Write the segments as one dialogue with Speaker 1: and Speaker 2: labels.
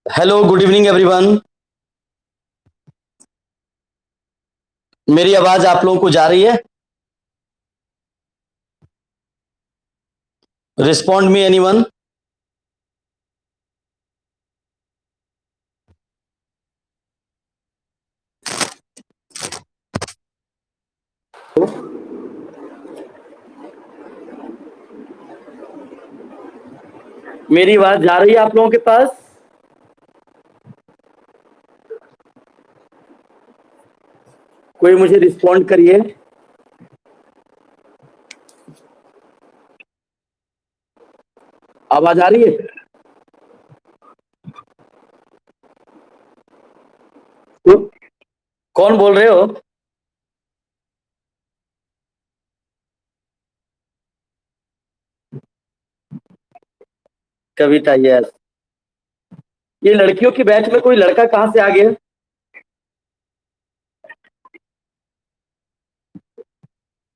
Speaker 1: Hello, good evening everyone. मेरी आवाज आप लोगों को जा रही है? Respond me anyone. मेरी आवाज जा रही है आप लोगों के पास? कोई मुझे रिस्पॉन्ड करिए। आवाज आ रही है? तो कौन बोल रहे हो? कविता, यस। ये लड़कियों की बैच में कोई लड़का कहाँ से आ गया?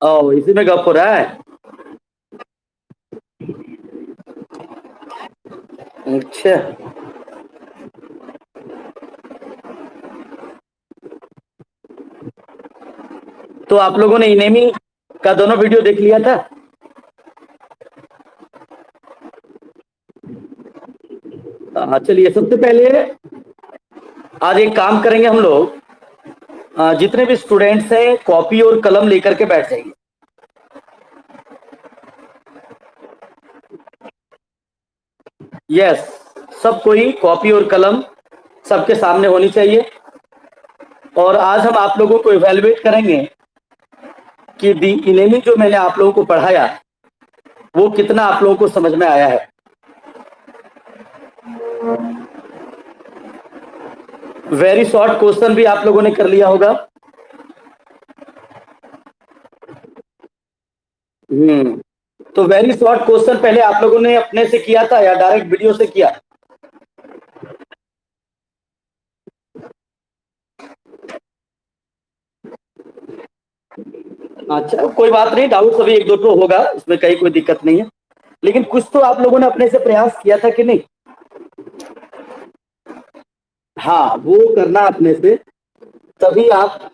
Speaker 1: ओ, इसी में गप हो रहा है। अच्छा। तो आप लोगों ने इनेमी का दोनों वीडियो देख लिया था? हाँ, चलिए सबसे पहले आज एक काम करेंगे हम लोग। जितने भी स्टूडेंट्स हैं कॉपी और कलम लेकर के बैठ जाइए। यस। सब कोई कॉपी और कलम सबके सामने होनी चाहिए। और आज हम आप लोगों को इवेलुएट करेंगे कि दी इनेमी जो मैंने आप लोगों को पढ़ाया वो कितना आप लोगों को समझ में आया है। वेरी शॉर्ट क्वेश्चन भी आप लोगों ने कर लिया होगा। तो वेरी शॉर्ट क्वेश्चन पहले आप लोगों ने अपने से किया था या डायरेक्ट वीडियो से किया? अच्छा, कोई बात नहीं, डाउट अभी एक दो तो होगा, इसमें कहीं कोई दिक्कत नहीं है। लेकिन कुछ तो आप लोगों ने अपने से प्रयास किया था कि नहीं? हाँ, वो करना अपने से, तभी आप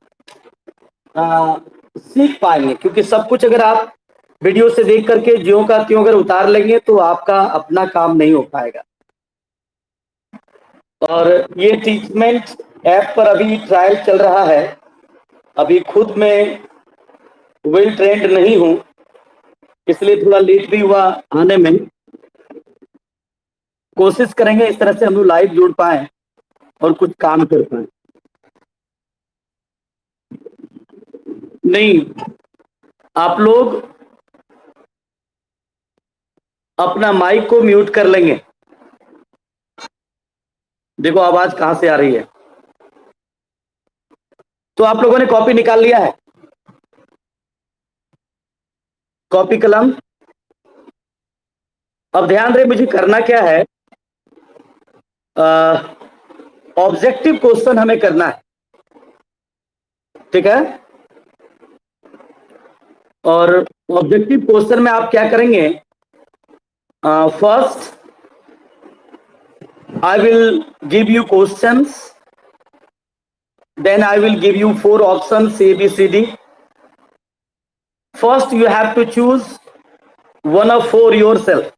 Speaker 1: सीख पाएंगे। क्योंकि सब कुछ अगर आप वीडियो से देख करके ज्यों का त्यों अगर उतार लेंगे तो आपका अपना काम नहीं हो पाएगा। और ये टीचमेंट ऐप पर अभी ट्रायल चल रहा है। अभी खुद मैं वेल ट्रेंड नहीं हूं, इसलिए थोड़ा लेट भी हुआ आने में। कोशिश करेंगे इस तरह से हम लोग लाइव जुड़ पाए और कुछ काम कर पाए। नहीं, आप लोग अपना माइक को म्यूट कर लेंगे। देखो आवाज कहां से आ रही है। तो आप लोगों ने कॉपी निकाल लिया है? कॉपी कलम। अब ध्यान रहे मुझे करना क्या है। ऑब्जेक्टिव क्वेश्चन हमें करना है, ठीक है? और ऑब्जेक्टिव क्वेश्चन में आप क्या करेंगे? First I will give you questions, then I will give you four options A, B, C, D. First, you have to choose one of four yourself.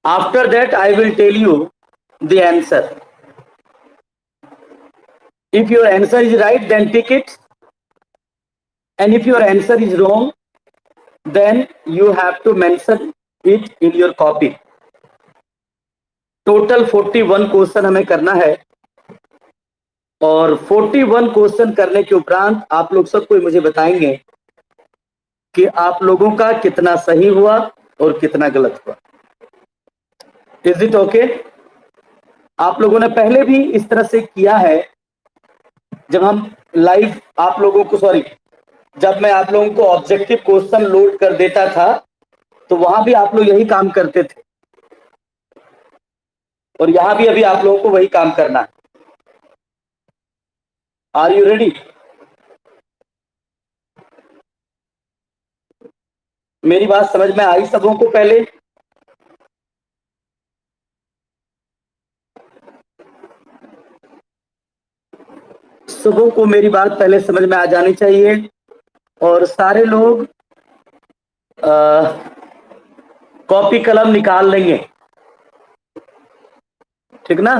Speaker 1: After that, I will tell you the answer. If your answer is right, then tick it. And if your answer is wrong, then you have to mention it in your copy. Total 41 question हमें करना है। और 41 question करने के उपरांत आप लोग सब कोई मुझे बताएंगे कि आप लोगों का कितना सही हुआ और कितना गलत हुआ। Is it okay? आप लोगों ने पहले भी इस तरह से किया है। जब हम लाइव आप लोगों को, सॉरी, जब मैं आप लोगों को ऑब्जेक्टिव क्वेश्चन लोड कर देता था तो वहां भी आप लोग यही काम करते थे, और यहां भी अभी आप लोगों को वही काम करना है। Are you ready? मेरी बात समझ में आई सबों को? पहले सबों को मेरी बात पहले समझ में आ जानी चाहिए और सारे लोग कॉपी कलम निकाल लेंगे, ठीक ना।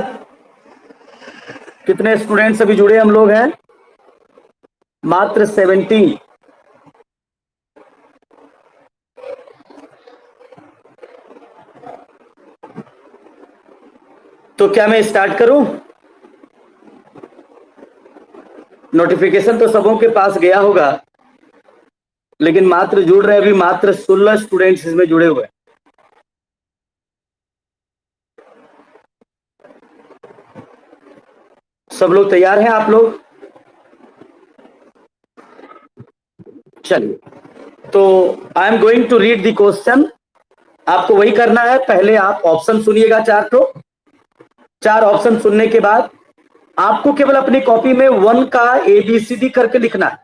Speaker 1: कितने स्टूडेंट्स अभी जुड़े हम लोग हैं? मात्र 17। तो क्या मैं स्टार्ट करूं? नोटिफिकेशन तो सबों के पास गया होगा, लेकिन मात्र जुड़ रहे अभी मात्र 16 स्टूडेंट्स इसमें जुड़े हुए हैं। सब लोग तैयार हैं? आप लोग चलिए, तो I am going to read the question. आपको वही करना है, पहले आप ऑप्शन सुनिएगा 4 तो 4 ऑप्शन सुनने के बाद आपको केवल अपनी कॉपी में 1 का ABCD करके लिखना है,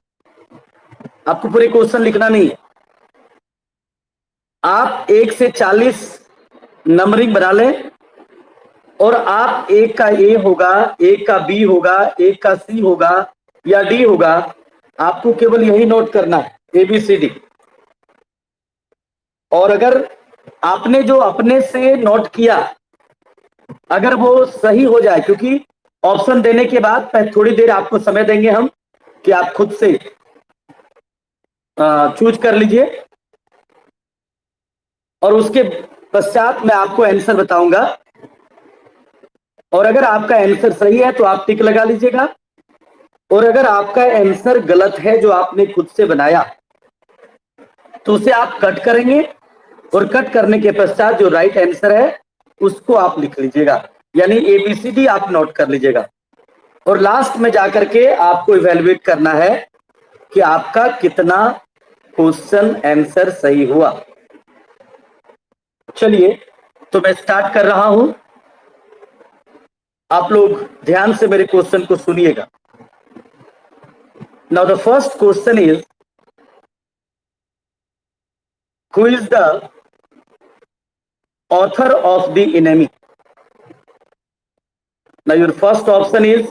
Speaker 1: आपको पूरे क्वेश्चन लिखना नहीं है। आप 1 से 40 नंबरिंग बना लें और आप 1 का A होगा, 1 का B होगा, 1 का C होगा या D होगा, आपको केवल यही नोट करना है ABCD। और अगर आपने जो अपने से नोट किया अगर वो सही हो जाए, क्योंकि ऑप्शन देने के बाद थोड़ी देर आपको समय देंगे हम कि आप खुद से चूज कर लीजिए और उसके पश्चात मैं आपको आंसर बताऊंगा। और अगर आपका आंसर सही है तो आप टिक लगा लीजिएगा, और अगर आपका आंसर गलत है जो आपने खुद से बनाया तो उसे आप कट करेंगे और कट करने के पश्चात जो राइट आंसर है उसको आप लिख लीजिएगा, यानी ABCD आप नोट कर लीजिएगा। और लास्ट में जाकर के आपको इवैल्यूएट करना है कि आपका कितना क्वेश्चन आंसर सही हुआ। चलिए, तो मैं स्टार्ट कर रहा हूं, आप लोग ध्यान से मेरे क्वेश्चन को सुनिएगा। Now the first question is, who is the author of the enemy? Now your first option is,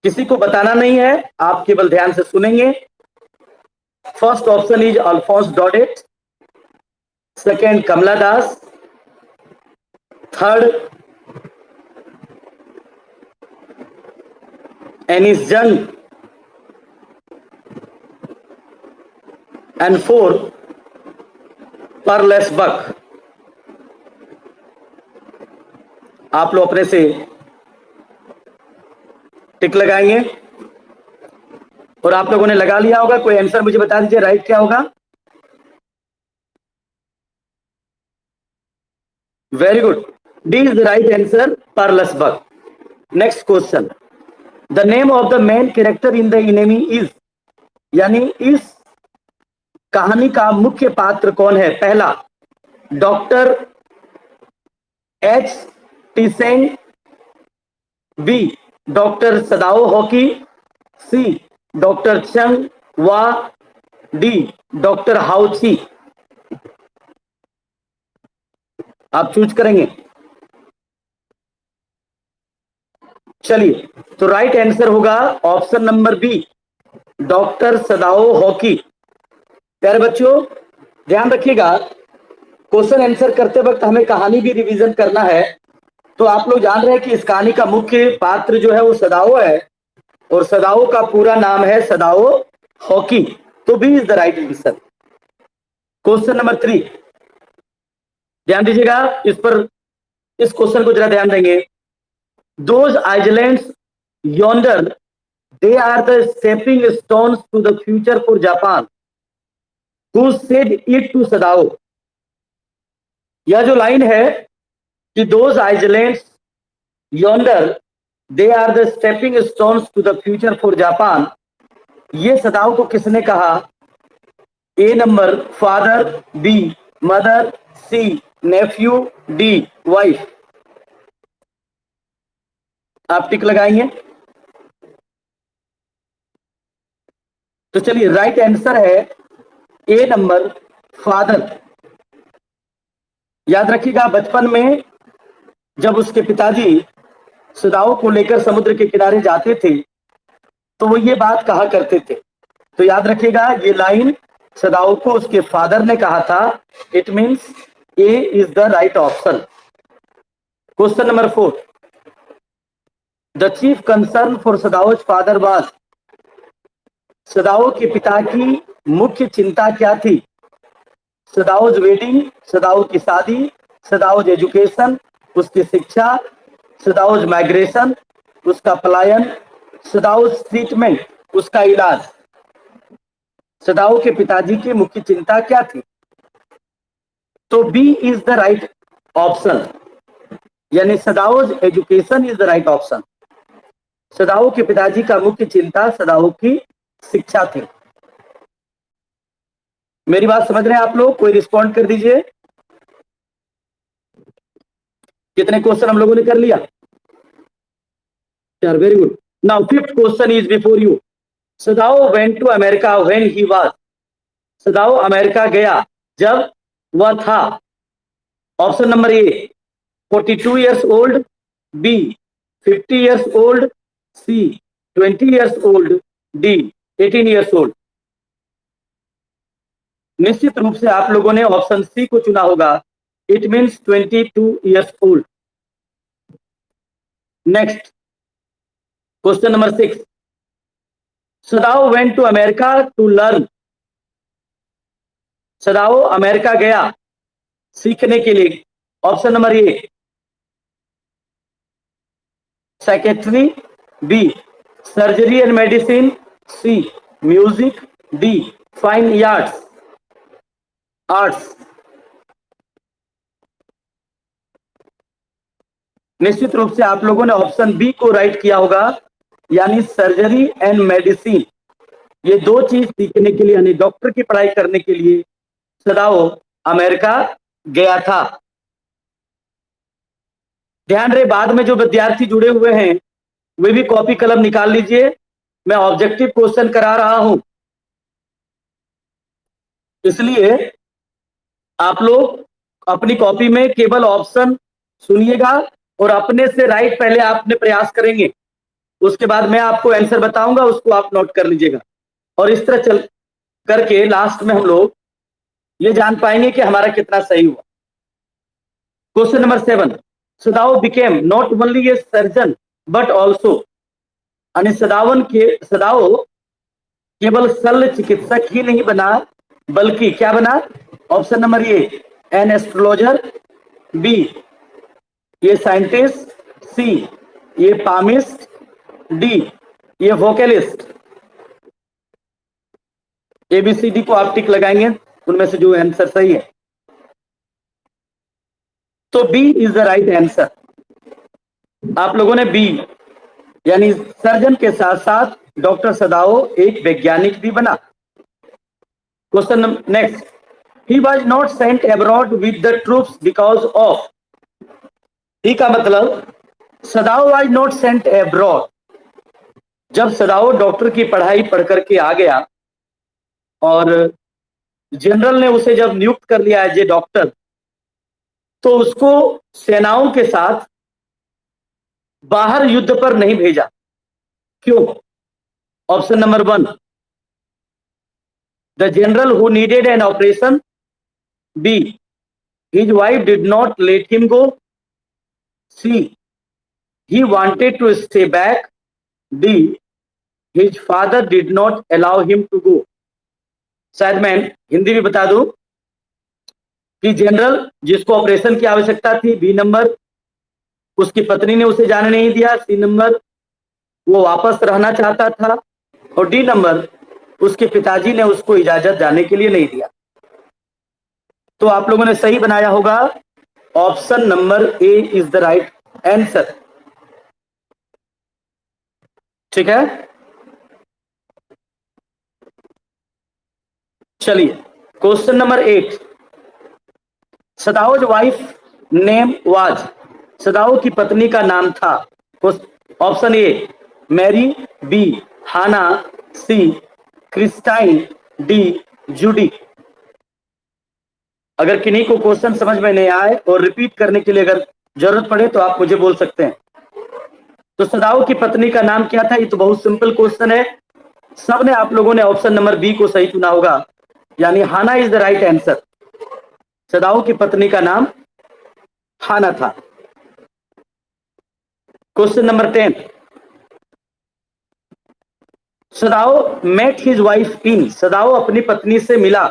Speaker 1: किसी को बताना नहीं है, आप केवल ध्यान से सुनेंगे। First option is Alphonse Daudet, second Kamala Das, third Anees Jung and fourth परलेस बक। आप लोग अपने से टिक लगाएंगे और आप लोगों ने लगा लिया होगा। कोई आंसर मुझे बता दीजिए, राइट क्या होगा? Very good, D is the right answer, Pearl S Buck. Next question, the name of the main character in the enemy is, यानी इस कहानी का मुख्य पात्र कौन है? पहला doctor H Tseng, B doctor Sadao Hoki, C doctor Chung Wa, D doctor हाउची। आप चूज करेंगे। चलिए, तो राइट आंसर होगा option number B, doctor Sadao Hoki. प्यारे बच्चों ध्यान रखिएगा, क्वेश्चन आंसर करते वक्त हमें कहानी भी रिवीजन करना है। तो आप लोग जान रहे हैं कि इस कहानी का मुख्य पात्र जो है वो सदाओ है, और सदाओ का पूरा नाम है सदाओ हॉकी, तो B is the right answer. Question number 3, ध्यान दीजिएगा इस पर, इस क्वेश्चन को जरा ध्यान देंगे। Those islands yonder, they are the stepping stones to the future for Japan, who said it to Sadao। यह जो लाइन है कि those islands yonder, they are the stepping stones to the future for Japan, ये सदाओ को किसने कहा? ए number father, B mother, सी Neiphiu, D wife. आप टिक लगाएंगे। तो चलिए, राइट आंसर है ए नंबर फादर। याद रखिएगा, बचपन में जब उसके पिताजी सदाओ को लेकर समुद्र के किनारे जाते थे तो वो ये बात कहा करते थे। तो याद रखिएगा ये लाइन सदाओ को उसके फादर ने कहा था। It means A is the right option. Question number 4, the chief concern for Sadao's father was, Sadao के पिता की मुख्य चिंता क्या थी? सदाओज वेडिंग, सदाओ की शादी, सदाओज एजुकेशन उसकी शिक्षा, सदाओज माइग्रेशन उसका पलायन, सदाओज ट्रीटमेंट उसका इलाज। सदाओ के पिताजी की मुख्य चिंता क्या थी? तो B is the right option, यानी Sadao's education is the right option. Sadao के पिताजी का मुख्य चिंता सदाओ की शिक्षा थी। मेरी बात समझ रहे हैं आप लोग? कोई रिस्पॉन्ड कर दीजिए। कितने क्वेश्चन हम लोगों ने कर लिया? Very good. Now fifth question is before you. Sadao went to America when he was, Sadao America गया जब वह था। Option number A 42 years old, B 50 years old, C 20 years old, D 18 years old. निश्चित रूप से आप लोगों ने ऑप्शन सी को चुना होगा। It means 22 years old. Next question number 6, Sadao went to America to learn, Sadao America गया सीखने के लिए। Option number A psychiatry, B surgery and medicine, C music, D fine arts arts. निश्चित रूप से आप लोगों ने ऑप्शन बी को राइट किया होगा, यानी सर्जरी एंड मेडिसिन। ये दो चीज सीखने के लिए यानी डॉक्टर की पढ़ाई करने के लिए सदाओ अमेरिका गया था। ध्यान रहे बाद में जो विद्यार्थी जुड़े हुए हैं वे भी कॉपी कलम निकाल लीजिए, मैं ऑब्जेक्टिव क्वेश्चन करा रहा हूं, इसलिए आप लोग अपनी कॉपी में केवल ऑप्शन सुनिएगा और अपने से राइट पहले आपने प्रयास करेंगे, उसके बाद मैं आपको आंसर बताऊंगा, उसको आप नोट कर लीजिएगा। और इस तरह चल करके लास्ट में हम लोग ये जान पाएंगे कि हमारा कितना सही हुआ। Question number 7, Sadao became not only a surgeon but also, यानी सदाओ केवल शल्य चिकित्सक ही नहीं बना बल्कि क्या बना? Option number A an astrologer, B ये साइंटिस्ट, सी ये पामिस्ट, डी ये वोकलिस्ट। एबीसीडी को आप टिक लगाएंगे उनमें से जो आंसर सही है। तो B is the right answer. आप लोगों ने बी यानी सर्जन के साथ साथ डॉक्टर सदाओ एक वैज्ञानिक भी बना। Question next, he was not sent abroad with the troops because of, he का मतलब Sadao was not sent abroad. जब सदाओ डॉक्टर की पढ़ाई पढ़ करके आ गया और जनरल ने उसे जब नियुक्त कर लिया एज ए डॉक्टर, तो उसको सेनाओं के साथ बाहर युद्ध पर नहीं भेजा। क्यों? Option number 1, the general who needed an operation, B his wife did not let him go, C he wanted to stay back, D his father did not allow him to go। शायद मैं हिंदी में बता दूं कि general जिसको operation की आवश्यकता थी, बी नंबर उसकी पत्नी ने उसे जाने नहीं दिया, सी नंबर वो वापस रहना चाहता था, और डी नंबर उसके पिताजी ने उसको इजाजत जाने के लिए नहीं दिया। तो आप लोगों ने सही बनाया होगा, option number A is the right answer. ठीक है, चलिए question number 8, Sadao's wife name was, Sadao की पत्नी का नाम था। Option A Mary, B Hana, C Christine, D Judy. अगर किन्हीं को क्वेश्चन समझ में नहीं आए और रिपीट करने के लिए अगर जरूरत पड़े तो आप मुझे बोल सकते हैं। तो सदाओ की पत्नी का नाम क्या था? ये तो बहुत सिंपल क्वेश्चन है, सबने आप लोगों ने ऑप्शन नंबर बी को सही चुना होगा, यानी Hana is the right answer. Sadao की पत्नी का नाम हाना था। Question number 10, Sadao met his wife in, Sadao अपनी पत्नी से मिला।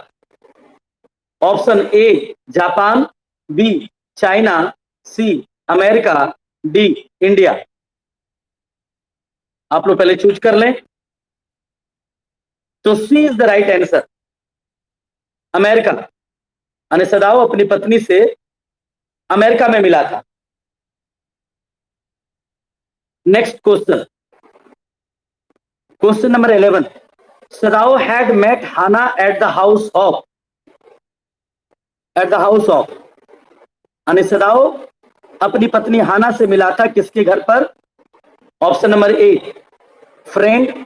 Speaker 1: Option A Japan, B China, C America, D India. आप लोग पहले चूज कर लें। तो C is the right answer, America. यानी सदाओ अपनी पत्नी से अमेरिका में मिला था। Next question, question number 11, Sadao had met Hana at the house of, at the house of, यानी सदाओ अपनी पत्नी हाना से मिला था किसके घर पर? Option number A friend,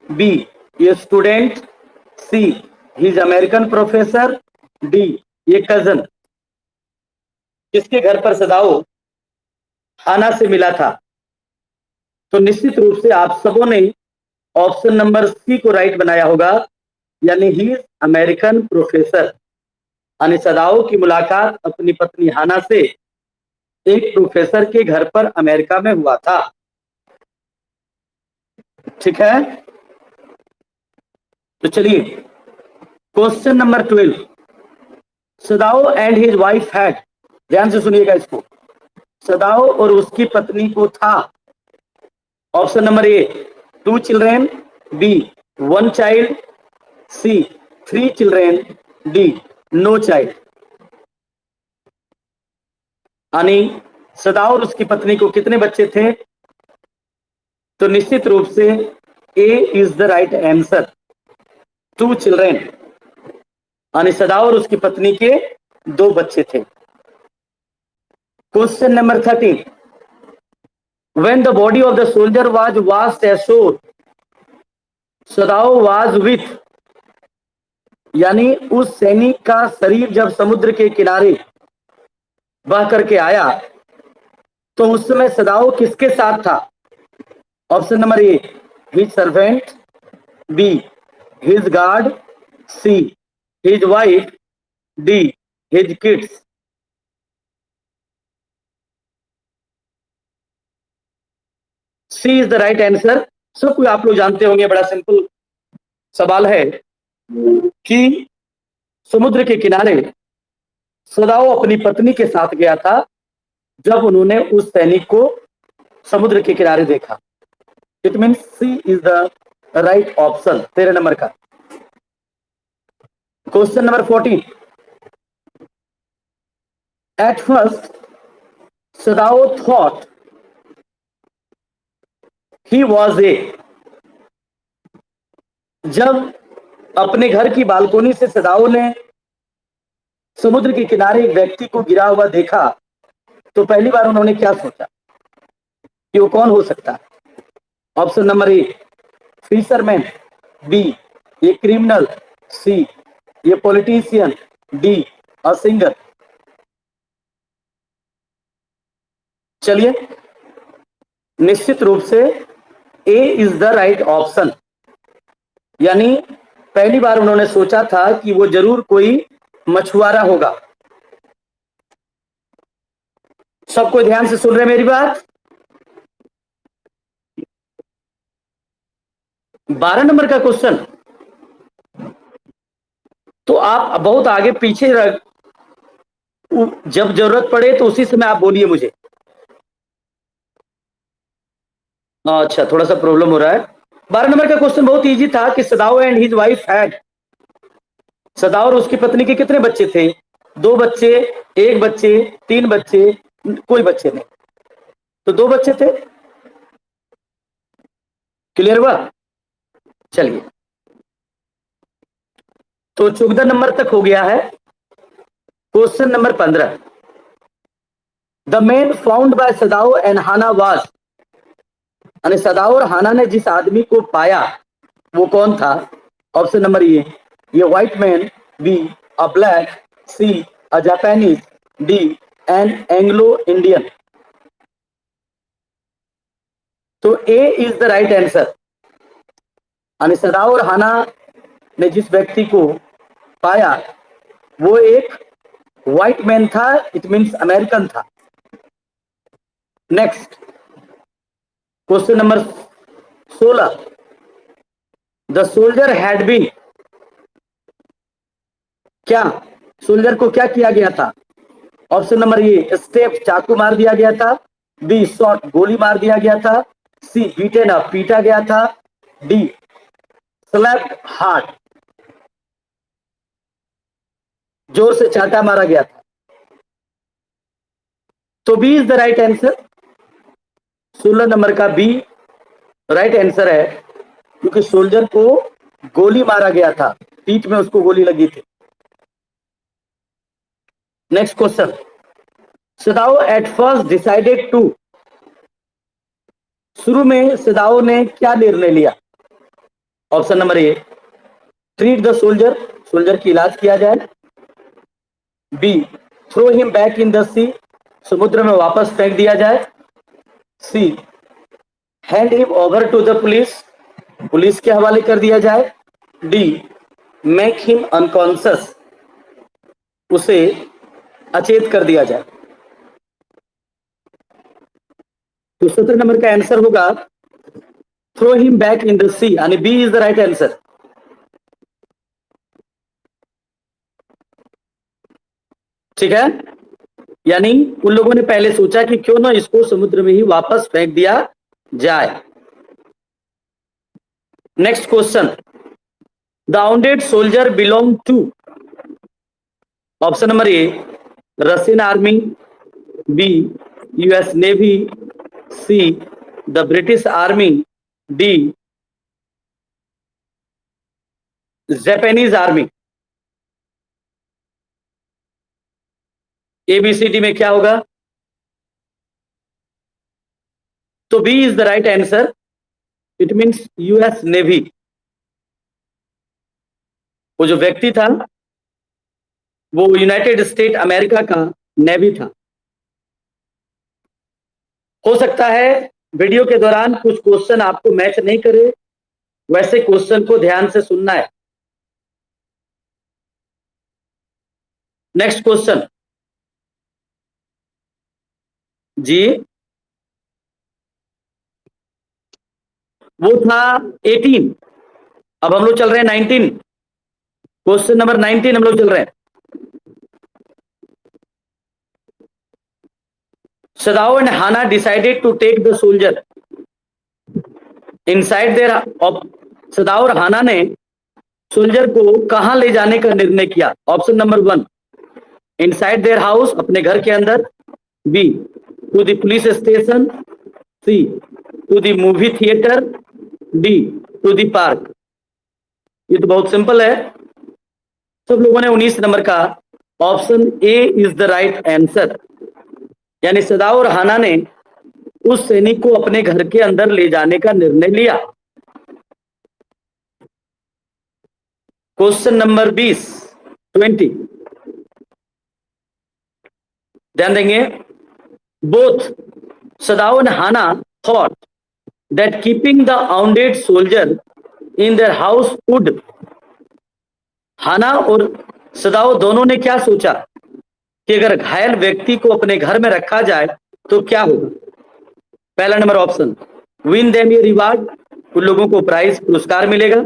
Speaker 1: B a student, C his American professor, D a cousin. किसके घर पर सदाओ हाना से मिला था? तो निश्चित रूप से आप सबों ने ऑप्शन नंबर सी को राइट बनाया होगा, यानी ही अमेरिकन प्रोफेसर। यानी सदाओ की मुलाकात अपनी पत्नी हाना से एक प्रोफेसर के घर पर अमेरिका में हुआ था। ठीक है, तो चलिए question number 12, Sadao and his wife had, ध्यान से सुनिएगा इसको, सदाओ और उसकी पत्नी को था। Option number A 2 children, B 1 child, C 3 children, D no child. यानी सदाओ और उसकी पत्नी को कितने बच्चे थे? तो निश्चित रूप से A is the right answer, 2 children. यानी सदाओ और उसकी पत्नी के 2 बच्चे थे। Question number 13, when the body of the soldier was washed ashore, Sadao was with, यानी उस सैनिक का शरीर जब समुद्र के किनारे बह करके आया तो उस समय सदाओ किसके साथ था? Option number A his servant, B his guard, C his wife, D his kids. C is the right answer. सब कोई आप लोग जानते होंगे, बड़ा सिंपल सवाल है कि समुद्र के किनारे सदाओ अपनी पत्नी के साथ गया था जब उन्होंने उस सैनिक को समुद्र के किनारे देखा। It mean C is the right option 13 number का। Question number 14, at first Sadao thought he was a, जब अपने घर की बालकोनी से सदाओ ने समुद्र के किनारे एक व्यक्ति को गिरा हुआ देखा तो पहली बार उन्होंने क्या सोचा कि वो कौन हो सकता है? Option number A fisherman, B ये क्रिमिनल, सी ये पॉलिटिशियन, डी अ सिंगर। चलिए निश्चित रूप से A is the right option, यानी पहली बार उन्होंने सोचा था कि वो जरूर कोई मछुआरा होगा। सबको ध्यान से सुन रहे मेरी बात? 12 नंबर का क्वेश्चन, तो आप बहुत आगे पीछे जब जरूरत पड़े तो उसी समय आप बोलिए मुझे। अच्छा, थोड़ा सा प्रॉब्लम हो रहा है। 12 नंबर का क्वेश्चन बहुत इजी था कि सदाओ एंड हिज वाइफ हैड, सदाओ और उसकी पत्नी के कितने बच्चे थे? 2 बच्चे, 1 बच्चे, 3 बच्चे, कोई बच्चे नहीं, तो 2 बच्चे थे। क्लियर हुआ? चलिए, तो 14 नंबर तक हो गया है। Question number 15, the man found by Sadao and Hana was, यानी सदाओ और हाना ने जिस आदमी को पाया वो कौन था? ऑप्शन नंबर ए ये white man, B a black, C a Japanese, D an Anglo Indian. तो A is the right answer. यानी सदाव और हाना ने जिस व्यक्ति को पाया वो एक व्हाइट मैन था, इट मीन्स अमेरिकन था। Next question number 16, the soldier had been, क्या सोल्जर को क्या किया गया था? ऑप्शन नंबर ए स्टेप चाकू मार दिया गया था, बी शॉट गोली मार दिया गया था, सी बीटेन अप पीटा गया था, डी स्लैप्ड हार्ड जोर से चाटा मारा गया था। तो B is the right answer. 16 number का बी राइट आंसर है, क्योंकि सोल्जर को गोली मारा गया था, पीठ में उसको गोली लगी थी। Next question, Sadao at first decided to, शुरू में सदाओ ने क्या निर्णय लिया? Option number A treat the soldier, soldier की इलाज किया जाए, B throw him back in the sea, समुद्र में वापस फेंक दिया जाए, C hand him over to the police, police के हवाले कर दिया जाए, डी मेक हिम अनकॉन्शियस, उसे अचेत कर दिया जाए। तो 17 नंबर का आंसर होगा throw him back in the sea, यानी B is the right answer. ठीक है, यानी उन लोगों ने पहले सोचा कि क्यों ना इसको समुद्र में ही वापस फेंक दिया जाए। Next question, the wounded soldier belong to, option number A Russian army, B US navy, C the British army, D Japanese army. A B C D में क्या होगा? तो B is the right answer, it means US navy. वो जो व्यक्ति था वो United State America का नेवी था। हो सकता है वीडियो के दौरान कुछ क्वेश्चन आपको मैच नहीं करे, वैसे क्वेश्चन को ध्यान से सुनना है। नेक्स्ट क्वेश्चन जी, वो था 18, अब हम लोग चल रहे हैं 19, क्वेश्चन नंबर 19 हम लोग चल रहे हैं। Sadao and Hana decided to take the soldier inside there, Sadao और हाना ने सोल्जर को कहां ले जाने का निर्णय किया? Option number 1 inside their house, अपने घर के अंदर, B to the police station, C to the movie theatre, D to the park. ये तो बहुत सिंपल है, सब लोगों ने 19 नंबर का option A is the right answer, यानी सदाओ और हाना ने उस सैनिक को अपने घर के अंदर ले जाने का निर्णय लिया। क्वेश्चन नंबर 20 ध्यान देंगे, both Sadao and Hana thought that keeping the wounded soldier in their house would, Hana और सदाओ दोनों ने क्या सोचा कि अगर घायल व्यक्ति को अपने घर में रखा जाए तो क्या होगा? पहला number option win them a reward, उन लोगों को प्राइज पुरस्कार मिलेगा,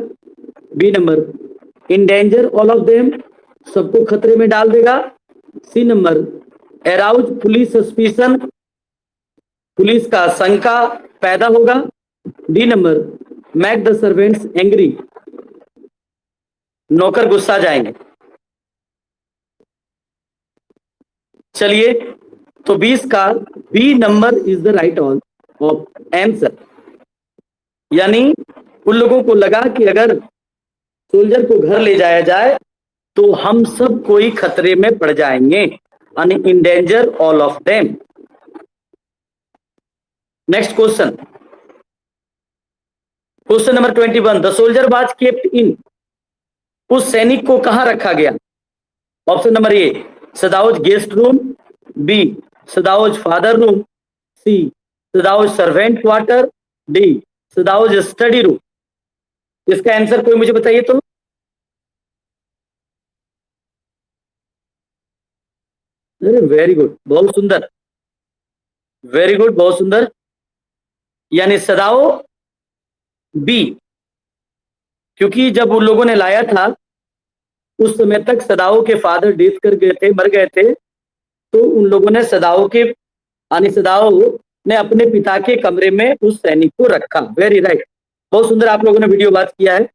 Speaker 1: B number endanger all of them, सबको खतरे में डाल देगा, C number arouse police suspicion, police का शंका पैदा होगा, D number make the servants angry, नौकर गुस्सा जाएंगे। चलिए, तो 20 का B number is the right of answer, यानी उन लोगों को लगा कि अगर सोल्जर को घर ले जाया जाए तो हम सब कोई खतरे में पड़ जाएंगे, यानी endanger all of them. Next question, question number 21, the soldier was kept in, उस सैनिक को कहां रखा गया? Option number A Sadao's guest room, B Sadao's father room, C Sadao's servant quarter, D Sadao's study room. इसका answer कोई मुझे बताइए तो। अरे वेरी गुड, बहुत सुंदर, वेरी गुड, बहुत सुंदर। यानी सदाओ बी, क्योंकि जब उन लोगों ने लाया था उस समय तक सदाओ के फादर डेथ कर गए थे, मर गए थे, तो उन लोगों ने सदाओ के यानी सदाओ ने अपने पिता के कमरे में उस सैनिक को रखा। वेरी राइट, बहुत सुंदर आप लोगों ने वीडियो वॉच किया है।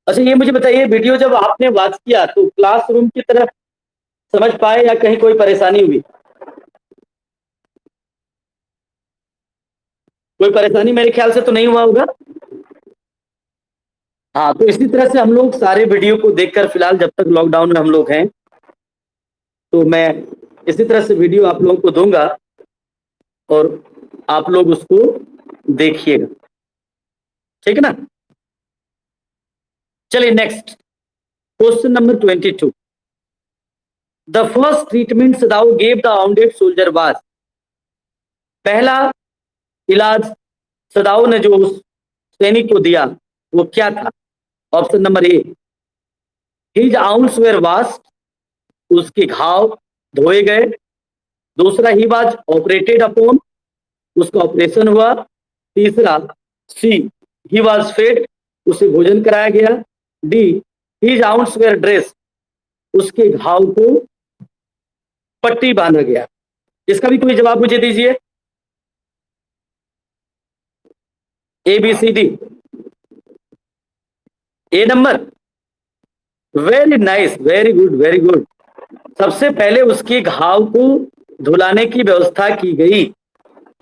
Speaker 1: अच्छा ये मुझे बताइए, वीडियो जब आपने वॉच किया तो क्लासरूम की तरह समझ पाए या कहीं कोई परेशानी हुई? कोई परेशानी मेरे ख्याल से तो नहीं हुआ होगा। हाँ, तो इसी तरह से हम लोग सारे वीडियो को देखकर, फिलहाल जब तक लॉकडाउन में हम लोग हैं, तो मैं इसी तरह से वीडियो आप लोगों को दूंगा और आप लोग उसको देखिएगा, ठीक है ना। चलिए next, question number 22। The first treatment Sadao gave the wounded soldier was. पहला इलाज सदाओ ने जो उस सैनिक को दिया वो क्या था? Option number A, his wounds were washed, उसके घाव धोए गए। दूसरा, ही वाज ऑपरेटेड अपॉन, उसका ऑपरेशन हुआ। तीसरा, सी, ही वाज फेड, उसे भोजन कराया गया। D, his wounds were dressed, उसके घाव को पट्टी बांधा गया। इसका भी कोई जवाब मुझे दीजिए। A B C D. A number, very nice, very good, very good. सबसे पहले उसके घाव को धुलाने की व्यवस्था की गई,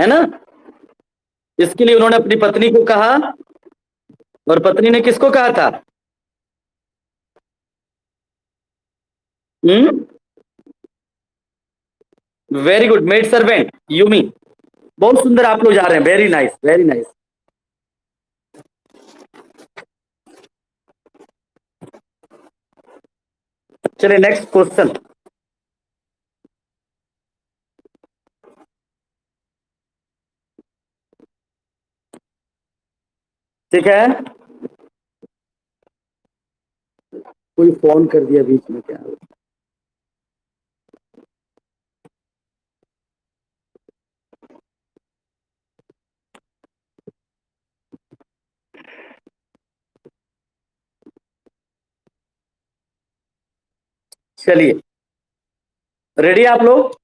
Speaker 1: है ना। इसके लिए उन्होंने अपनी पत्नी को कहा, और पत्नी ने किसको कहा था? Very good, maid servant Yumi. बहुत सुंदर आप लोग जा रहे हैं, वेरी नाइस, वेरी नाइस। चलिए नेक्स्ट क्वेश्चन। ठीक है, कोई फोन कर दिया बीच में, क्या? चलिए, रेडी आप लोग?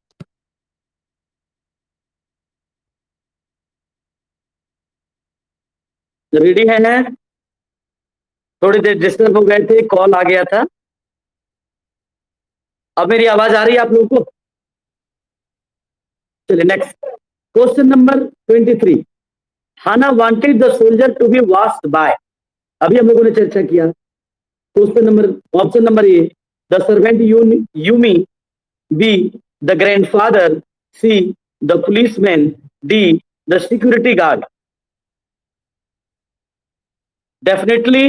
Speaker 1: रेडी है? थोड़ी देर डिस्टर्ब हो गए थे, कॉल आ गया था। अब मेरी आवाज आ रही है आप लोगों को? चलिए next, question number 23। Hana wanted the soldier to be washed by. अभी हम लोगों ने चर्चा किया। Question number, option number A, the servant Yumi. B, the grandfather. C, the policeman. D, the security guard. Definitely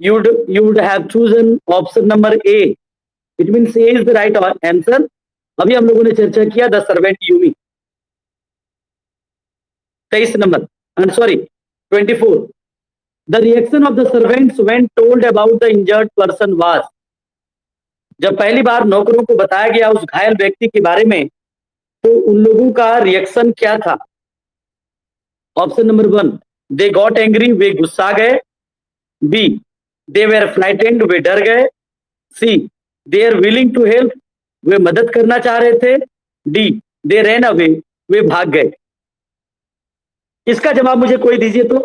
Speaker 1: you would have chosen option number A. It means A is the right answer. अभी हम लोगों ने चर्चा किया the servant Yumi. 23 number, sorry 24। The reaction of the servants when told about the injured person was. जब पहली बार नौकरों को बताया गया उस घायल व्यक्ति के बारे में, तो उन लोगों का रिएक्शन क्या था? Option number 1, they got angry, वे गुस्सा गए। बी, दे वेर फ्लाइटेंड, वे डर गए। C, they are willing to help, वे मदद करना चाह रहे थे। डी, दे रैन अवे, वे भाग गए। इसका जवाब मुझे कोई दीजिए तो।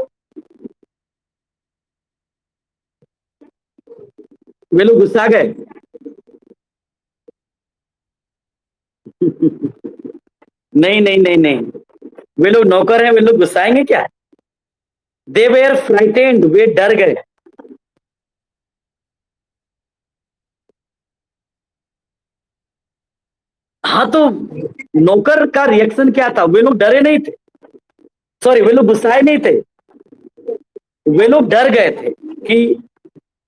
Speaker 1: वे लोग गुस्सा गए। नहीं नहीं नहीं नहीं, वे लोग नौकर हैं, वे लोग गुस्साएंगे क्या? दे वेर फ्लाइटेंड, वे डर गए। हाँ, तो नौकर का रिएक्शन क्या था? वे लोग डरे नहीं थे, सॉरी वे लोग गुस्साए नहीं थे, वे लोग डर गए थे कि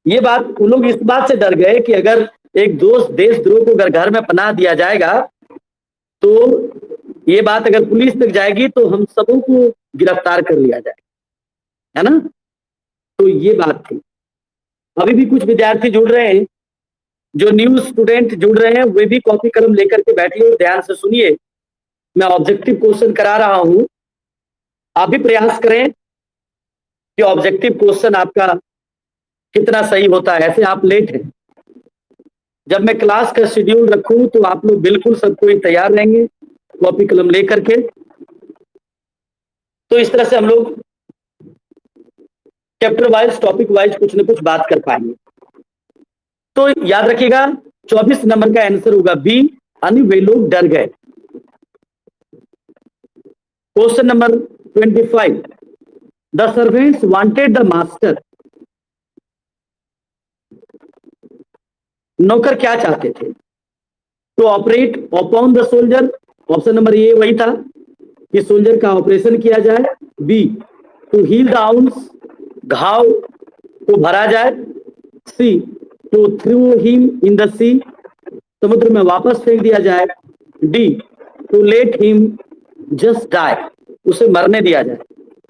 Speaker 1: ये बात, उन लोग इस बात से डर गए कि अगर एक दोस्त देशद्रोह को अगर घर में पनाह दिया जाएगा तो ये बात अगर पुलिस तक जाएगी तो हम सबों को गिरफ्तार कर लिया जाए, है ना। तो ये बात थी। अभी भी कुछ विद्यार्थी जुड़ रहे हैं, जो न्यू स्टूडेंट जुड़ रहे हैं वे भी कॉपी कलम लेकर के बैठिए और ध्यान से सुनिए। मैं ऑब्जेक्टिव क्वेश्चन करा रहा हूं, आप भी प्रयास करें कि ऑब्जेक्टिव क्वेश्चन आपका कितना सही होता है। ऐसे आप लेट हैं, जब मैं क्लास का शेड्यूल रखूं तो आप लोग बिल्कुल सब कोई तैयार रहेंगे कॉपी कलम लेकर के। तो इस तरह से हम लोग चैप्टर वाइज टॉपिक वाइज कुछ न कुछ बात कर पाएंगे। तो याद रखिएगा 24 नंबर का आंसर होगा बी, यानी वे लोग डर गए। Question number 25, the servants wanted the master. नौकर क्या चाहते थे? To operate upon the soldier, option number A वही था कि सोल्जर का ऑपरेशन किया जाए। B, to heal the wounds, घाव को भरा जाए। C, to throw him in the sea, समुद्र में वापस फेंक दिया जाए। D, to let him just die, उसे मरने दिया जाए।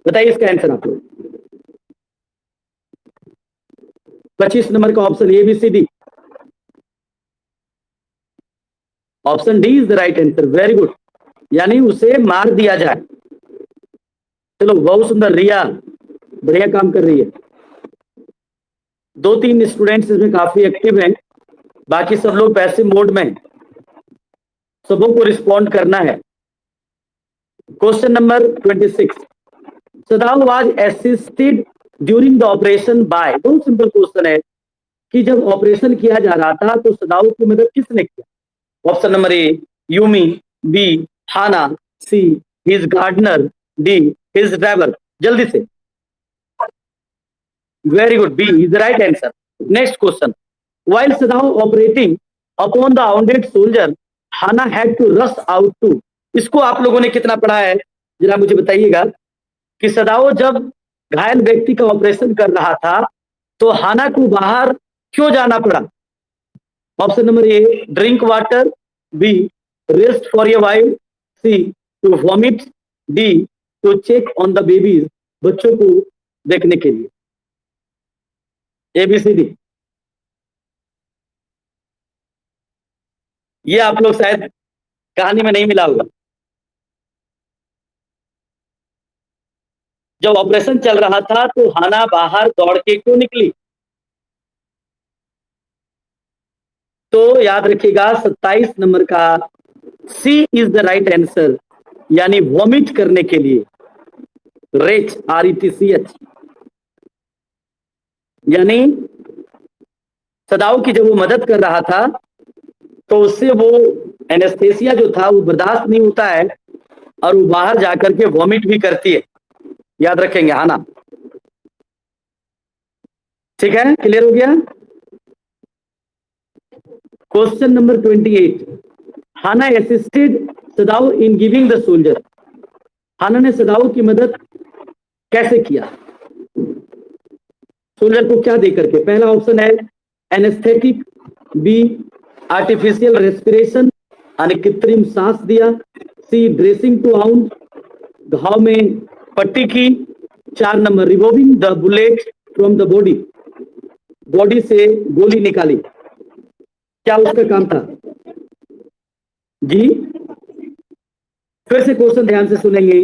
Speaker 1: बताइए इसका आंसर आप लोग। 25 नंबर का option A B C D, option D is the right answer. Very good, यानी उसे मार दिया जाए। चलो बहुत सुंदर, रिया बढ़िया काम कर रही है। 2-3 स्टूडेंट्स इसमें काफी एक्टिव हैं, बाकी सब लोग पैसिव मोड में। सबों को रिस्पॉन्ड करना है। Question number 26, Sadao was assisted during the operation by. बहुत सिंपल क्वेश्चन है कि जब ऑपरेशन किया जा रहा था तो सदाव की मदद किसने किया? Option number A Yumi, B Hana, C his gardener, D his driver. जल्दी से। Very good, B is the right answer. Next question, while Sadao operating upon the wounded soldier, Hana had to rush out to। इसको आप लोगों ने कितना पढ़ा है जरा मुझे बताइएगा कि सदाओ जब घायल व्यक्ति का ऑपरेशन कर रहा था तो हाना को बाहर क्यों जाना पड़ा? Option number A drink water, B rest for a while, C to vomit, D to check on the babies, बच्चों को देखने के लिए। एबीसीडी, ये आप लोग शायद कहानी में नहीं मिला होगा। जब ऑपरेशन चल रहा था तो हाना बाहर दौड़ के क्यों निकली? तो याद रखिएगा 27 नंबर का C is the right answer, यानी वॉमिट करने के लिए। रेच, RETCH, यानी सदाओ की जब वो मदद कर रहा था तो उससे वो एनेस्थेसिया जो था वो बर्दाश्त नहीं होता है और वो बाहर जाकर के वॉमिट भी करती है। याद रखेंगे हाना। ठीक है, क्लियर हो गया। Question number 28, Hana assisted Sadao in giving the soldier. Hana ने सदाओ की मदद कैसे किया? सोल्जर को क्या दे करके? पहला ऑप्शन है एनेस्थेटिक, बी आर्टिफिशियल रेस्पिरेशन, यानी कृत्रिम सांस दिया, सी ड्रेसिंग टू वाउंड, घाव में पट्टी की, 4 number removing the bullet from the body, body से गोली निकाली। क्या उसका काम था जी? फिर से क्वेश्चन ध्यान से सुनेंगे।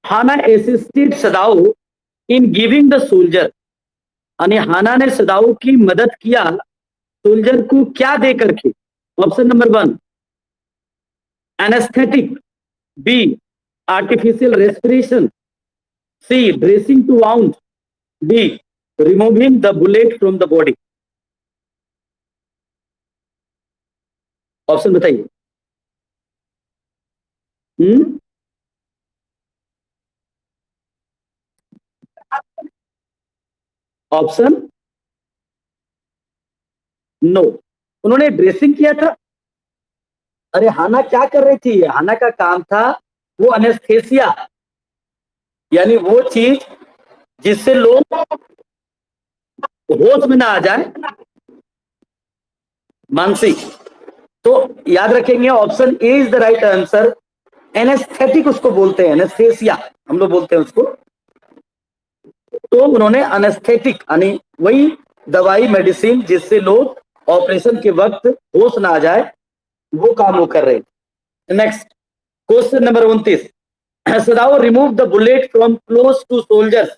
Speaker 1: Hana assisted Sadao in giving the soldier, यानी हाना ने सदाओ की मदद किया सोल्जर को क्या दे करके? Option number 1 anaesthetic, B artificial respiration, C dressing to wound, D removing the bullet from the body. Option बताइए। ऑप्शन नो, उन्होंने ड्रेसिंग किया था। अरे हाना क्या कर रही थी? हाना का काम था वो एनेस्थेसिया, यानी वो चीज जिससे लोग होश में ना आ जाए, मानसिक। तो याद रखेंगे option A is the right answer, anaesthetic उसको बोलते हैं, एनेस्थेसिया हम लोग बोलते हैं उसको। तो उन्होंने एनेस्थेटिक यानी वही दवाई मेडिसिन जिससे लोग ऑपरेशन के वक्त होश ना आ जाए, वो काम वो कर रहे थे। Next question number 29, Sadao remove the bullet from close to soldiers.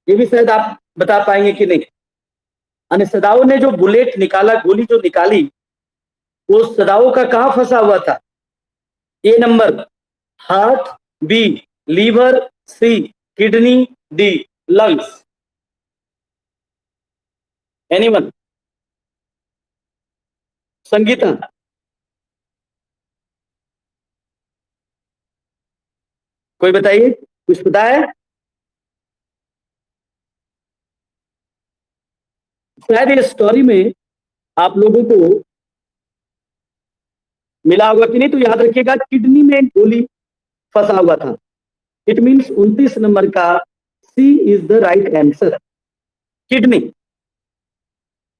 Speaker 1: ये भी शायद आप बता पाएंगे कि नहीं। यानी सदाओ ने जो बुलेट निकाला, गोली जो निकाली, वो सदाओ का कहां फंसा हुआ था? A number heart, B liver, C kidney, D lungs. Anyone? Sangeeta? कोई बताइए, कुछ पता है? शायद ये स्टोरी में आप लोगों को मिला होगा कि नहीं, तो याद रखिएगा किडनी में गोली फंसा हुआ था। इट मीन्स 29 नंबर का C is the right answer, kidney.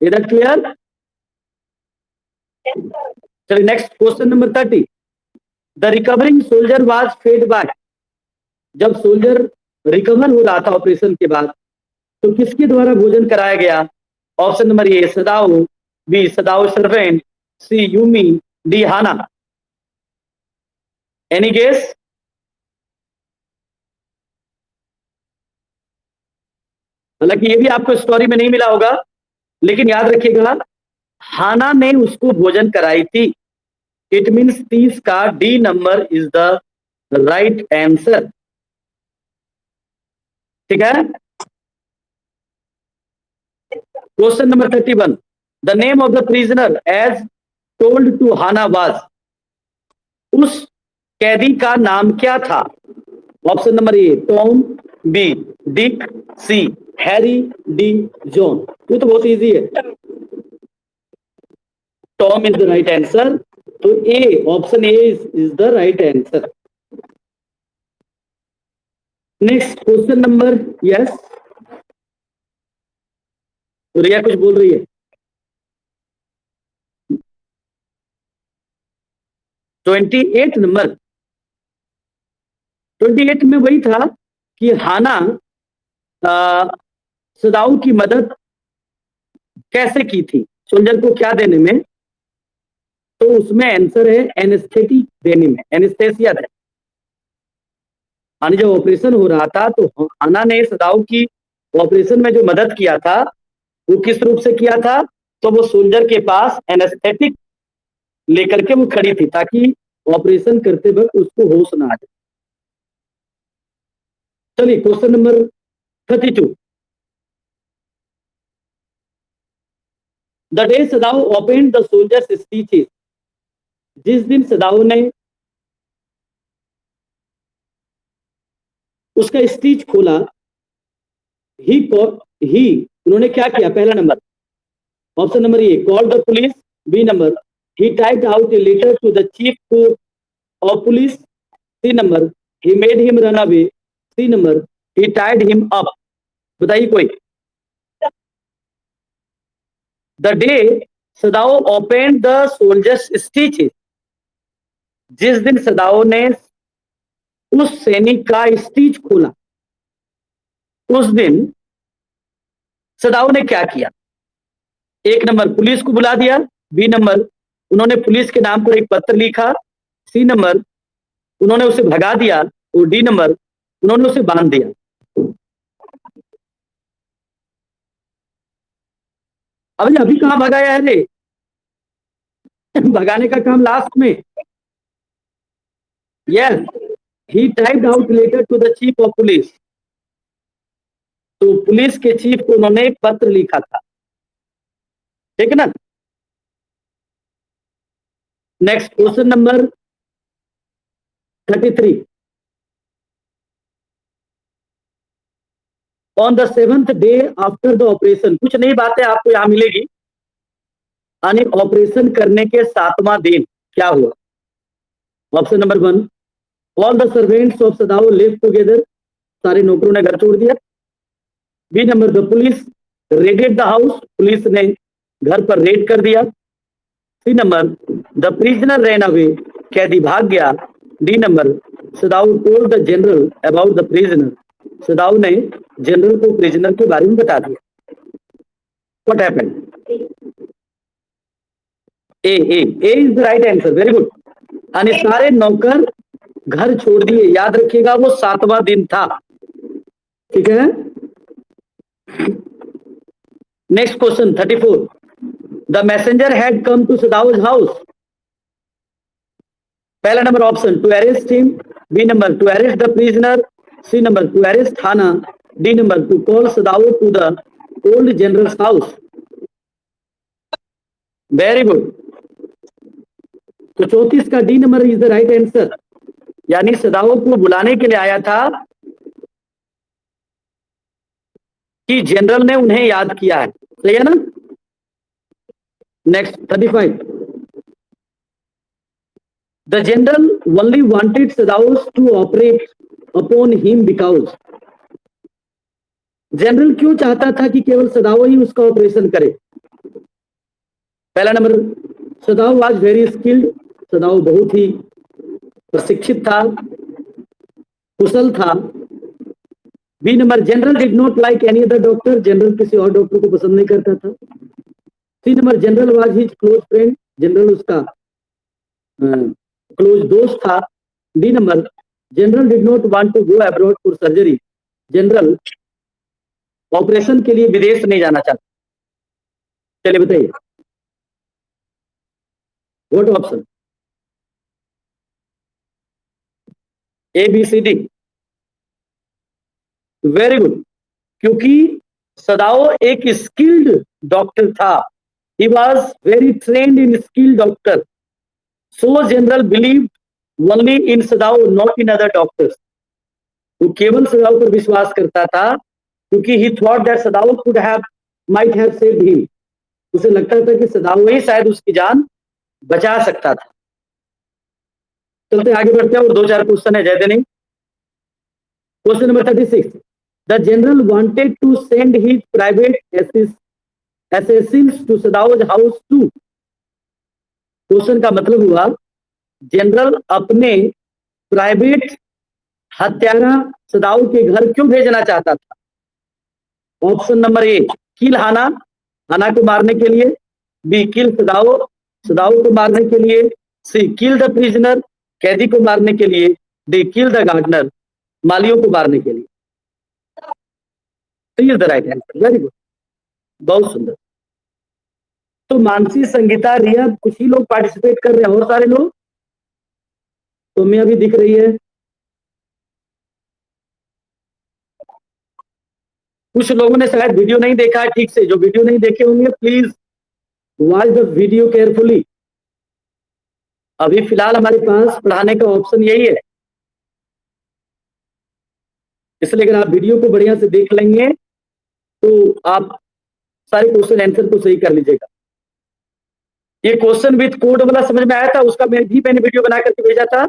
Speaker 1: Is that clear? चलिए next question number 30, the recovering soldier was fed by. जब सोल्जर रिकवर हो रहा था ऑपरेशन के बाद, तो किसके द्वारा भोजन कराया गया? Option number A Sadao, B Sadao servant, C Yumi, D Hana. Any guess? हालांकि ये भी आपको स्टोरी में नहीं मिला होगा, लेकिन याद रखिएगा हाना ने उसको भोजन कराई थी। इट मीन्स 30 का D number is the right answer. ठीक है। Question number 31, the name of the prisoner as told to Hana was. उस कैदी का नाम क्या था? Option number A Tom, B Dick, C Harry, D John. ये तो बहुत इजी है, Tom is the right answer. तो A, option A is the right answer. Next question number, yes Riya कुछ बोल रही है। 28 नंबर, 28 में वही था कि हाना सदाऊ की मदद कैसे की थी, सोल्जर को क्या देने में? तो उसमें आंसर है एनेस्थेटिक देने में, एनेस्थेसिया देने। यानी जब ऑपरेशन हो रहा था तो हाना ने सदाऊ की ऑपरेशन में जो मदद किया था, वो किस रूप से किया था? तो वो सोल्जर के पास एनेस्थेटिक लेकर के वो खड़ी थी, ताकि ऑपरेशन करते वक्त उसको होश ना आ जाए। चलिए question number 32, the day Sadao open the soldiers stitches. जिस दिन सदाऊ ने उसका स्टीच खोला, ही उन्होंने क्या किया? पहला number, option number A call the police, B number he typed out a letter to the chief of police, C number he made him run away, C number he tied him up. बताइए कोई। The day Sadao open the soldiers stitches. जिस दिन सदाओ ने उस सैनिक का stitch खोला, उस दिन सदाओ ने क्या किया? एक नंबर पुलिस को बुला दिया, बी नंबर उन्होंने पुलिस के नाम पर एक पत्र लिखा, सी नंबर उन्होंने उसे भगा दिया, और डी नंबर उन्होंने उसे बांध दिया। अभी कहां भगाया है रे? भगाने का काम लास्ट में। Yes, he typed out letter to the chief of police. तो पुलिस के चीफ को उन्होंने एक पत्र लिखा था, ठीक है ना। Next question number 33, on the 7th day after the operation. कुछ नई बातें आपको यहां मिलेगी। यानी ऑपरेशन करने के 7वां दिन क्या हुआ? Option number 1, all the servants of Sadao leave together. सारे नौकरों ने घर छोड़ दिया। B number the police raided the house. Police ने घर पर रेड कर दिया। C number the prisoner ran away. कैदी भाग गया। D number, Sadao told the general about the prisoner, Sadao ने जनरल को प्रिजनर के बारे में बता दिया। What happened? A is the right answer, very good. यानी सारे नौकर घर छोड़ दिए, याद रखिएगा वो 7वां दिन था, ठीक है। Next question 34, the messenger had come to Sadao's house. पहला number option to arrest him, B number to arrest the prisoner, C number to arrest Hana, D number to call Sadao to the old general house. Very good. तो 34 का D number is the right answer, यानी Sadao को बुलाने के लिए आया था कि जनरल ने उन्हें याद किया है, सही है ना। Next 35, the general only wanted Sadao's to operate upon him because, general क्यों चाहता था कि केवल सदाओ ही उसका ऑपरेशन करे। पहला number, Sadao was very skilled, Sadao बहुत ही प्रशिक्षित था, कुशल था। B number, general did not like any other doctor, general किसी और डॉक्टर को पसंद नहीं करता था। C number, general was his close friend, general उसका क्लोज दोस्त था। D number, general did not want to go abroad for surgery, general operation के लिए विदेश नहीं जाना चाहता। चलिए बताइए what option, A B C D. Very good, क्योंकि सदाओ एक स्किल्ड डॉक्टर था, he was very trained in skilled doctor, so general believe only in Sadao not in other doctors. वो केवल सदाओ पर विश्वास करता था क्योंकि he thought that Sadao could have might have saved him, उसे लगता था कि सदाओ ही शायद उसकी जान बचा सकता था। चलते आगे बढ़ते हैं और 2-4 क्वेश्चन है, ज्यादा नहीं। Question number 36, the general wanted to send his private assassins to Sadao's house to. Question का मतलब हुआ जनरल अपने प्राइवेट हत्यारा सदाओ के घर क्यों भेजना चाहता था। ऑप्शन नंबर ए, किल हाना, हाना को मारने के लिए, बी किल सदाओ, सदाओ को मारने के लिए, सी किल द प्रिजनर, कैदी को मारने के लिए, डी किल द गार्डनर, मालियों को मारने के लिए। Is the right answer, very good, बहुत सुंदर। तो मानसी, संगीता, रिया, कुछ ही लोग पार्टिसिपेट कर रहे हैं, और सारे लोग तो मैं अभी दिख रही है। कुछ लोगों ने शायद वीडियो नहीं देखा है ठीक से, जो वीडियो नहीं देखे होंगे please watch the video carefully. अभी फिलहाल हमारे पास पढ़ाने का ऑप्शन यही है, इसलिए अगर आप वीडियो को बढ़िया से देख लेंगे तो आप सारे क्वेश्चन आंसर को सही कर लीजिएगा। ये क्वेश्चन विद कोड वाला समझ में आया था, उसका मैंने वीडियो बना करके भेजा था।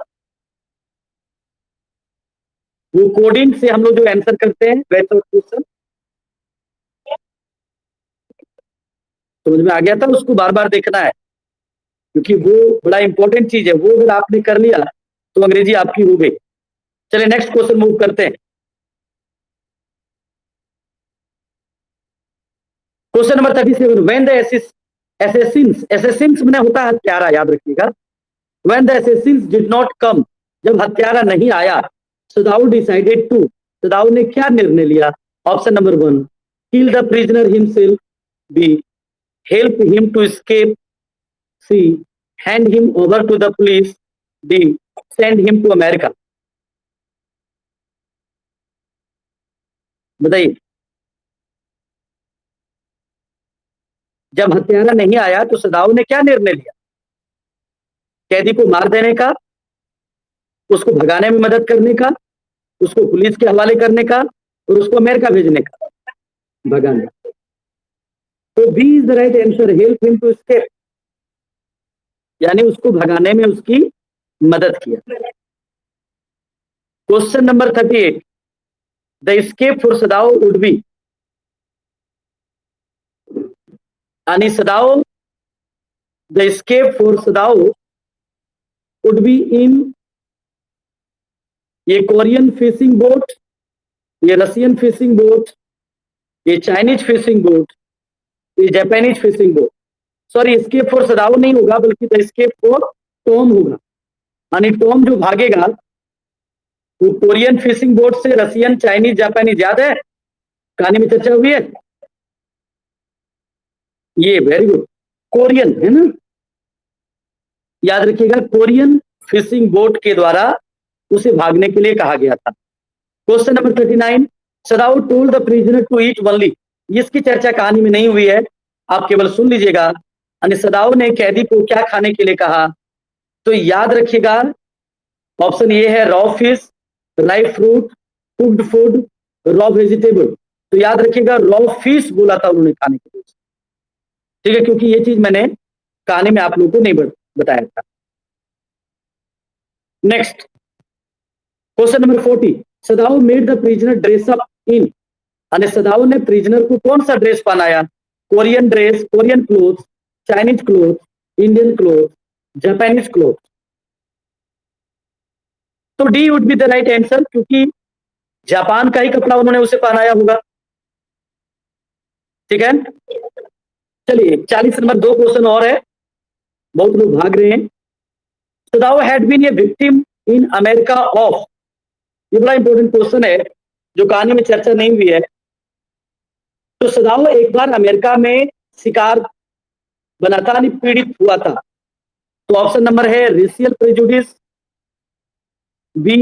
Speaker 1: वो कोडिंग से हम लोग जो आंसर करते हैं वैसे क्वेश्चन समझ में आ गया था, उसको बार बार देखना है क्योंकि वो बड़ा इंपॉर्टेंट चीज है, वो अगर आपने कर लिया तो अंग्रेजी आपकी हो गई। चलिए नेक्स्ट क्वेश्चन मूव करते हैं। Question number 37, when the assassins में होता है हत्यारा, याद रखिएगा। When the assassins did not come, जब हत्यारा नहीं आया, सदाऊ डिसाइडेड टू, सदाऊ ने क्या निर्णय लिया। Option number 1, kill the prisoner himself, B help him to escape, C hand him over to the police, D send him to America. बताइए, जब हत्यारा नहीं आया तो सदाऊ ने क्या निर्णय लिया। कैदी को मार देने का, उसको भगाने में मदद करने का, उसको पुलिस के हवाले करने का, और उसको अमेरिका भेजने का, भगाने। तो B is the right answer, help him to escape, यानी उसको भगाने में उसकी मदद किया। Question number 38, the escape for Sadao would be, यानी Sadao, the escape for Sadao would be in a Korean fishing boat, a Russian fishing boat, a Chinese fishing boat, a Japanese fishing boat. Sorry, escape for Sadao नहीं होगा, बल्कि the escape for Tom होगा। यानी Tom जो भागेगा वो Korean fishing boat से, Russian, Chinese, Japanese, याद है कहानी में चर्चा हुई है। ये वेरी गुड, कोरियन है ना, याद रखिएगा, कोरियन फिशिंग बोट के द्वारा उसे भागने के लिए कहा गया था। Question number 39, Sadao told the prisoner to eat only. इसकी चर्चा कहानी में नहीं हुई है, आप केवल सुन लीजिएगा। यानी सदाउ ने कैदी को क्या खाने के लिए कहा, तो याद रखिएगा ऑप्शन ये है raw fish, live fruit, cooked food, raw vegetable. तो याद रखिएगा रॉ फिश बोला था उन्होंने खाने के लिए, ठीक है, क्योंकि ये चीज मैंने कहानी में आप लोगों को नहीं बताया था। Next question number 40, Sadao made the prisoner dress up in. यानी सदाउ ने प्रिजनर को कौन सा ड्रेस पहनाया, Korean dress, Korean cloth, Chinese cloth, Indian cloth, Japanese cloth. तो D would be the right answer, क्योंकि जापान का ही कपड़ा उन्होंने उसे पहनाया होगा, ठीक है। चलिए 40 नंबर, दो क्वेश्चन और है, बहुत लोग भाग रहे हैं। Sadao had been a victim in America of, ये बड़ा इंपॉर्टेंट क्वेश्चन है जो कहानी में चर्चा नहीं हुई है। तो सदाउ एक बार अमेरिका में शिकार बनाता, यानी पीड़ित हुआ था। तो ऑप्शन नंबर है racial prejudice, B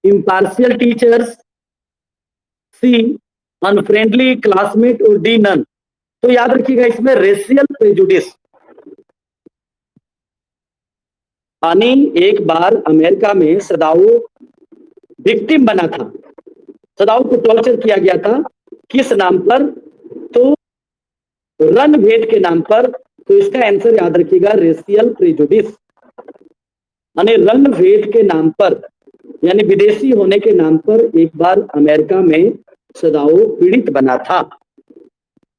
Speaker 1: impartial teachers, C unfriendly classmate, और डी नन। तो याद रखिएगा इसमें रेशियल प्रेजुडिस, यानी एक बार अमेरिका में सदाउ विक्टिम बना था, सदाउ को टॉर्चर किया गया था, किस नाम पर, तो रणभेद के नाम पर। तो इसका आंसर याद रखिएगा रेशियल प्रेजुडिस, यानी रणभेद के नाम पर, यानी विदेशी होने के नाम पर एक बार अमेरिका में सदाउ पीड़ित बना था।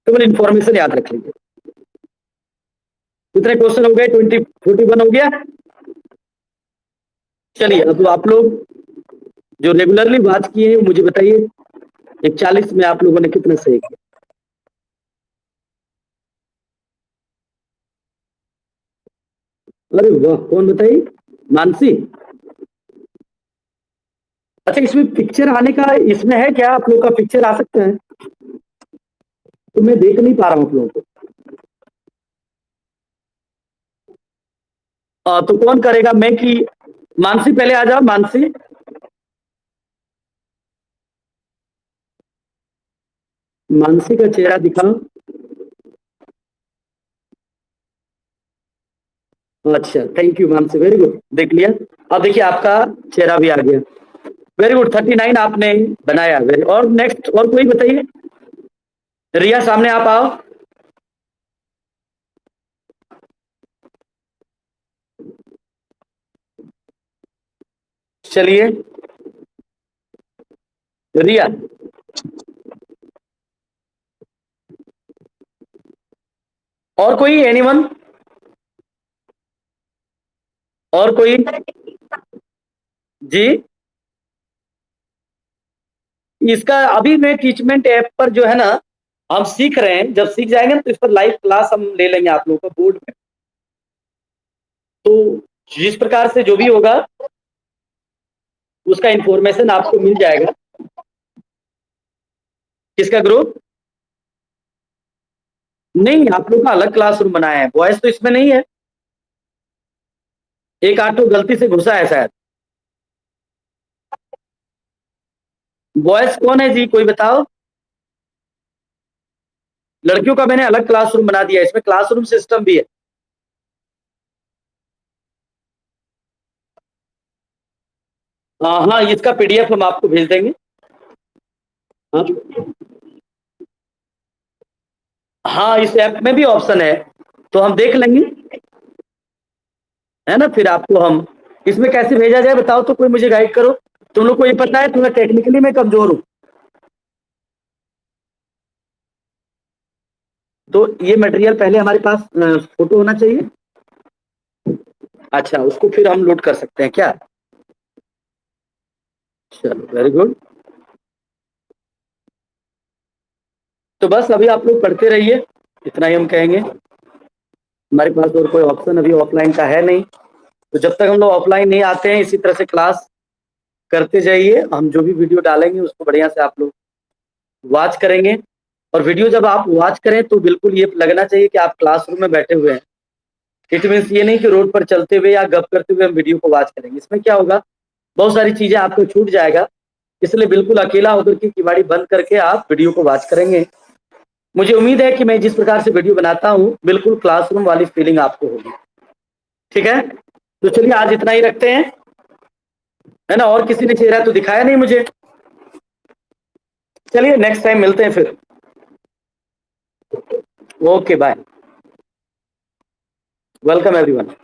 Speaker 1: तो इंफॉर्मेशन याद रख लीजिए। कितने क्वेश्चन हो गए, 41 हो गया। चलिए अब आप लोग जो रेगुलरली बात किए हैं मुझे बताइए 41 में आप लोगों ने कितना सही किया। अरे वाह, कौन बताइए, मानसी। अच्छा, इसमें पिक्चर आने का इसमें है क्या, आप लोग का पिक्चर आ सकता है, तो मैं देख नहीं पा रहा हूँ आप लोगों को। तो कौन करेगा, मैं कि मानसी, पहले आ जाओ मानसी। मानसी का चेहरा दिखाओ। अच्छा, thank you Mansi, very good, देख लिया। अब देखिए आपका चेहरा भी आ गया, वेरी गुड, 39 आपने बनाया, वेरी। और नेक्स्ट, और कोई बताइए। रिया सामने आप आओ। चलिए रिया, और कोई, एनीवन, और कोई जी। इसका अभी मैं टीचमेंट ऐप पर जो है ना हम सीख रहे हैं, जब सीख जाएंगे ना तो इस पर लाइव क्लास हम ले लेंगे आप लोगों को बोर्ड में। तो जिस प्रकार से जो भी होगा उसका इंफॉर्मेशन आपको मिल जाएगा। किसका ग्रुप, नहीं आप लोग का अलग क्लासरूम बनाया है, बॉयज तो इसमें नहीं है, एक आठ तो गलती से घुसा है शायद। बॉयज कौन है जी, कोई बताओ। लड़कियों का मैंने अलग क्लासरूम बना दिया है, इसमें क्लासरूम सिस्टम भी है। हाँ हाँ, इसका पीडीएफ हम आपको भेज देंगे। हाँ हाँ, इस ऐप में भी ऑप्शन है, तो हम देख लेंगे, है ना। फिर आपको हम इसमें कैसे भेजा जाए बताओ, तो कोई मुझे गाइड करो। तुम लोग को ये पता है, थोड़ा टेक्निकली मैं कमजोर हूँ, तो ये मटेरियल पहले हमारे पास फोटो होना चाहिए। अच्छा, उसको फिर हम लोड कर सकते हैं क्या। चलो वेरी गुड। तो बस अभी आप लोग पढ़ते रहिए, इतना ही हम कहेंगे। हमारे पास और कोई ऑप्शन अभी ऑफलाइन का है नहीं, तो जब तक हम लोग ऑफलाइन नहीं आते हैं इसी तरह से क्लास करते जाइए। हम जो भी वीडियो डालेंगे उसको बढ़िया से आप लोग वॉच करेंगे। और वीडियो जब आप वॉच करें तो बिल्कुल ये लगना चाहिए कि आप क्लासरूम में बैठे हुए हैं। इट मीन्स ये नहीं कि रोड पर चलते हुए या गप करते हुए हम वीडियो को वॉच करेंगे। इसमें क्या होगा, बहुत सारी चीजें आपको छूट जाएगा। इसलिए बिल्कुल अकेला होकर के किवाड़ी बंद करके आप वीडियो को वॉच करेंगे। मुझे उम्मीद है कि मैं जिस प्रकार से वीडियो बनाता हूँ बिल्कुल क्लासरूम वाली फीलिंग आपको होगी। ठीक है, तो चलिए आज इतना ही रखते हैं, है ना। और किसी ने चेहरा तो दिखाया नहीं मुझे। चलिए नेक्स्ट टाइम मिलते हैं फिर। Okay bye. Welcome everyone.